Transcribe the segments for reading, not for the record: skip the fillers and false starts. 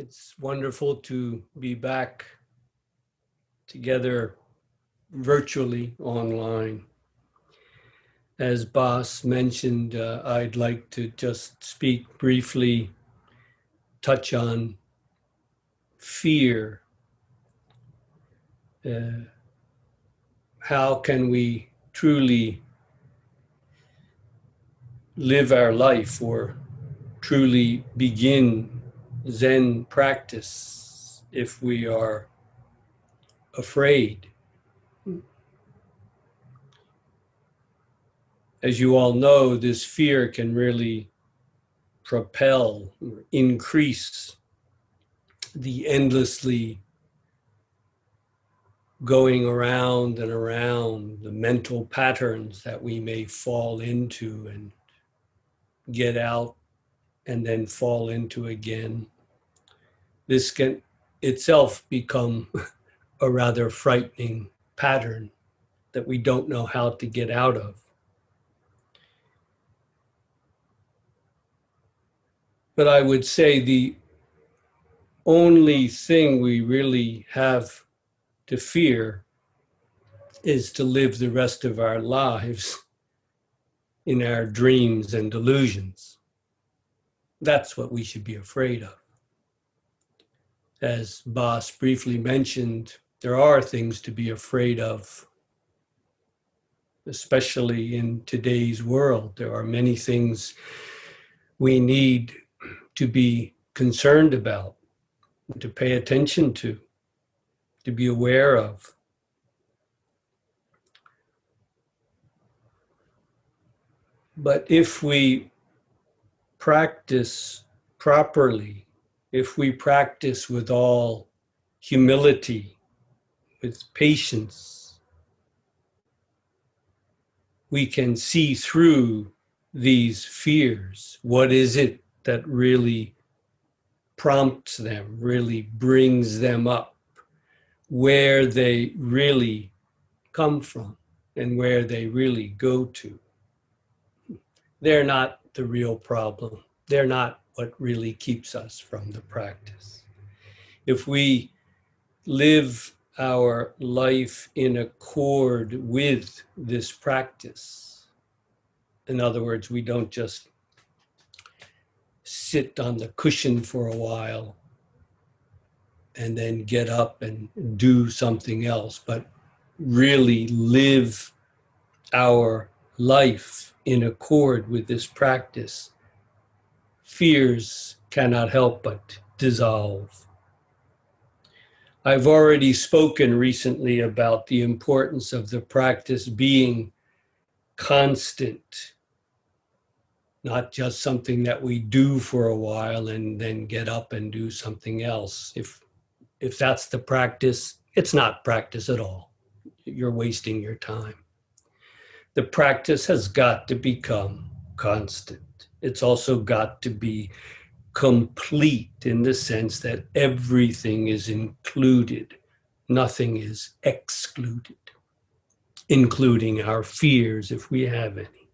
It's wonderful to be back together virtually online. As Bas mentioned, I'd like to just speak briefly, touch on fear. How can we truly live our life or truly begin Zen practice if we are afraid? As you all know, this fear can really propel or increase the endlessly going around and around the mental patterns that we may fall into and get out and then fall into again. This can itself become a rather frightening pattern that we don't know how to get out of. But I would say the only thing we really have to fear is to live the rest of our lives in our dreams and delusions. That's what we should be afraid of. As Bas briefly mentioned, there are things to be afraid of, especially in today's world. There are many things we need to be concerned about, to pay attention to be aware of. But if we practice properly, if we practice with all humility, with patience, we can see through these fears. What is it that really prompts them, really brings them up, where they really come from and where they really go to? They're not the real problem. They're not what really keeps us from the practice. If we live our life in accord with this practice, in other words, we don't just sit on the cushion for a while and then get up and do something else, but really live our life in accord with this practice, fears cannot help but dissolve. I've already spoken recently about the importance of the practice being constant, not just something that we do for a while and then get up and do something else. If that's the practice, it's not practice at all. You're wasting your time. The practice has got to become constant. It's also got to be complete in the sense that everything is included. Nothing is excluded, including our fears if we have any.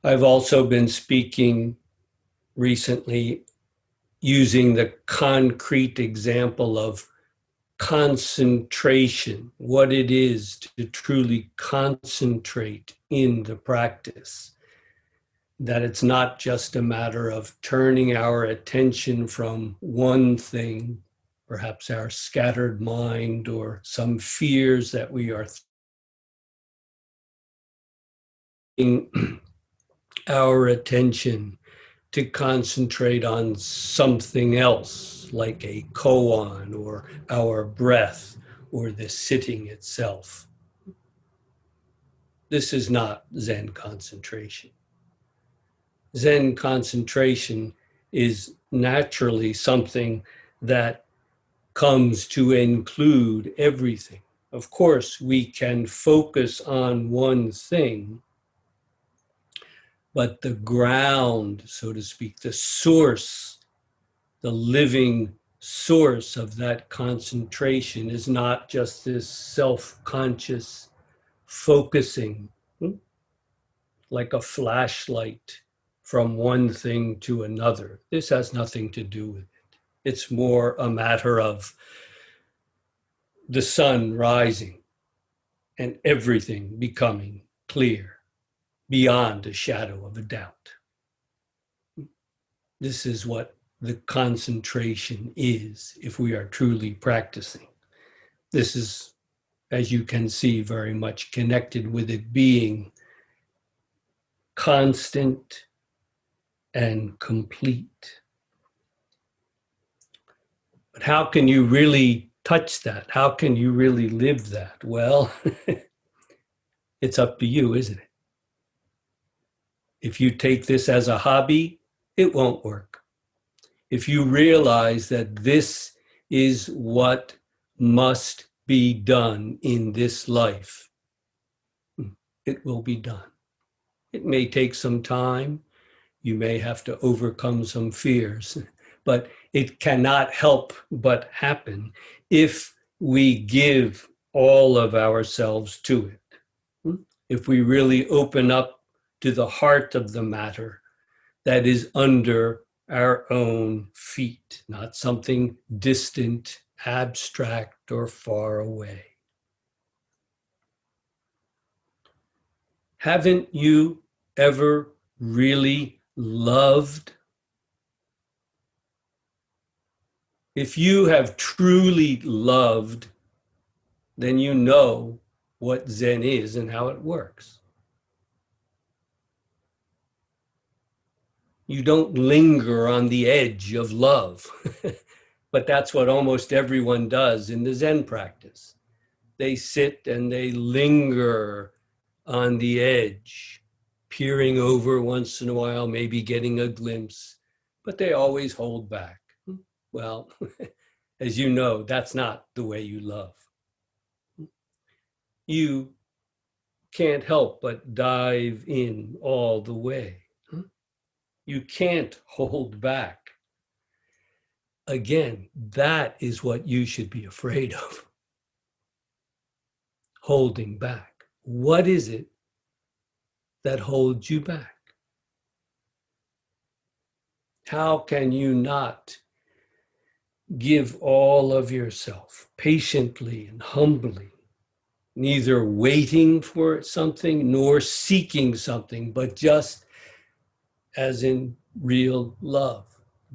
I've also been speaking recently using the concrete example of concentration, what it is to truly concentrate in the practice. That it's not just a matter of turning our attention from one thing, perhaps our scattered mind or some fears that we are thinking, our attention to concentrate on something else, like a koan or our breath or the sitting itself. This is not Zen concentration. Zen concentration is naturally something that comes to include everything. Of course, we can focus on one thing, but the ground, so to speak, the source, the living source of that concentration is not just this self-conscious focusing, like a flashlight from one thing to another. This has nothing to do with it. It's more a matter of the sun rising and everything becoming clear beyond a shadow of a doubt. This is what the concentration is if we are truly practicing. This is, as you can see, very much connected with it being constant and complete. But how can you really touch that? How can you really live that? Well, it's up to you, isn't it? If you take this as a hobby, it won't work. If you realize that this is what must be done in this life, it will be done. It may take some time. You may have to overcome some fears, but it cannot help but happen if we give all of ourselves to it. If we really open up to the heart of the matter that is under our own feet, not something distant, abstract, or far away. Haven't you ever really loved? If you have truly loved, then you know what Zen is and how it works. You don't linger on the edge of love, but that's what almost everyone does in the Zen practice. They sit and they linger on the edge, peering over once in a while, maybe getting a glimpse, but they always hold back. Well, as you know, that's not the way you love. You can't help but dive in all the way. You can't hold back. Again, that is what you should be afraid of. Holding back. What is it that holds you back? How can you not give all of yourself patiently and humbly, neither waiting for something nor seeking something, but just as in real love,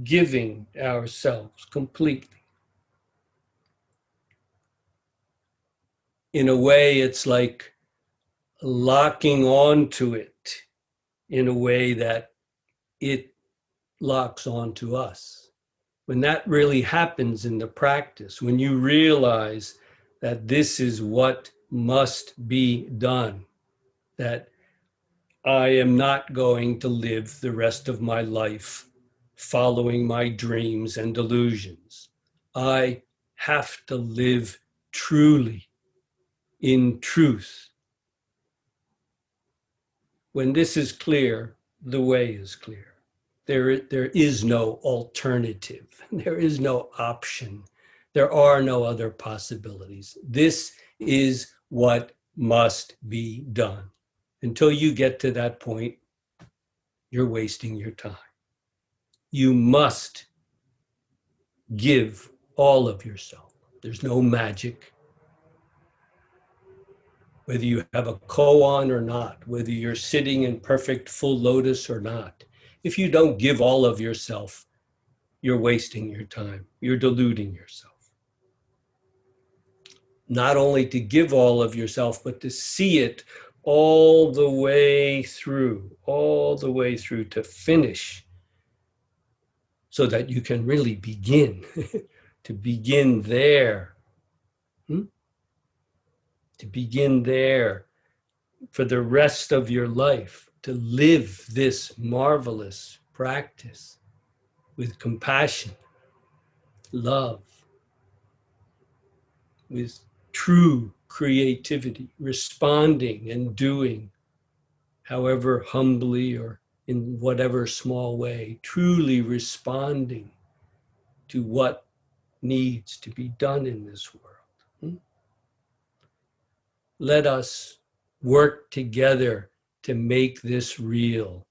giving ourselves completely? In a way, it's like locking onto it in a way that it locks onto us. When that really happens in the practice, when you realize that this is what must be done, that I am not going to live the rest of my life following my dreams and delusions. I have to live truly in truth. When this is clear, the way is clear. There is no alternative. There is no option. There are no other possibilities. This is what must be done. Until you get to that point, you're wasting your time. You must give all of yourself. There's no magic. Whether you have a koan or not, whether you're sitting in perfect full lotus or not, if you don't give all of yourself, you're wasting your time. You're deluding yourself. Not only to give all of yourself, but to see it all the way through to finish, so that you can really begin, to begin there. To begin there for the rest of your life, to live this marvelous practice with compassion, love, with true creativity, responding and doing, however humbly or in whatever small way, truly responding to what needs to be done in this world. Let us work together to make this real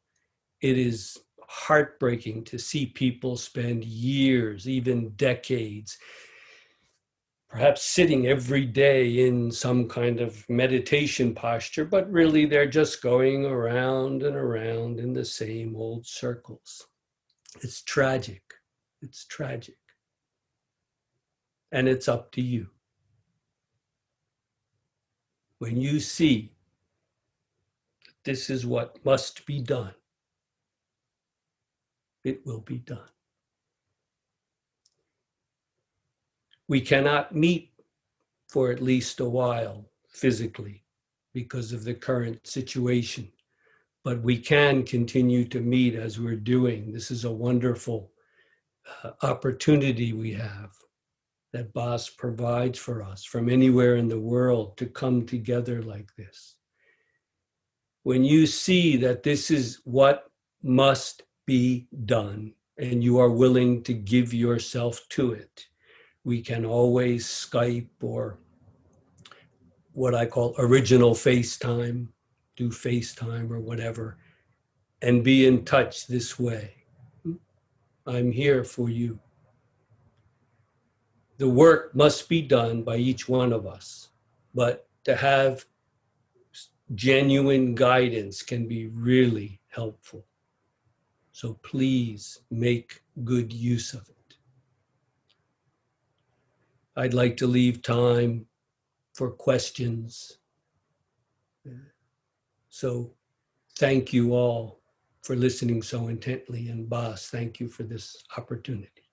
it is heartbreaking to see people spend years, even decades, perhaps sitting every day in some kind of meditation posture, but really they're just going around and around in the same old circles. It's tragic. It's tragic. And it's up to you. When you see that this is what must be done, it will be done. We cannot meet for at least a while physically because of the current situation, but we can continue to meet as we're doing. This is a wonderful opportunity we have that BOS provides for us from anywhere in the world to come together like this. When you see that this is what must be done and you are willing to give yourself to it, we can always Skype or what I call original FaceTime, do FaceTime or whatever, and be in touch this way. I'm here for you. The work must be done by each one of us, but to have genuine guidance can be really helpful. So please make good use of it. I'd like to leave time for questions. So thank you all for listening so intently, and BOS, thank you for this opportunity.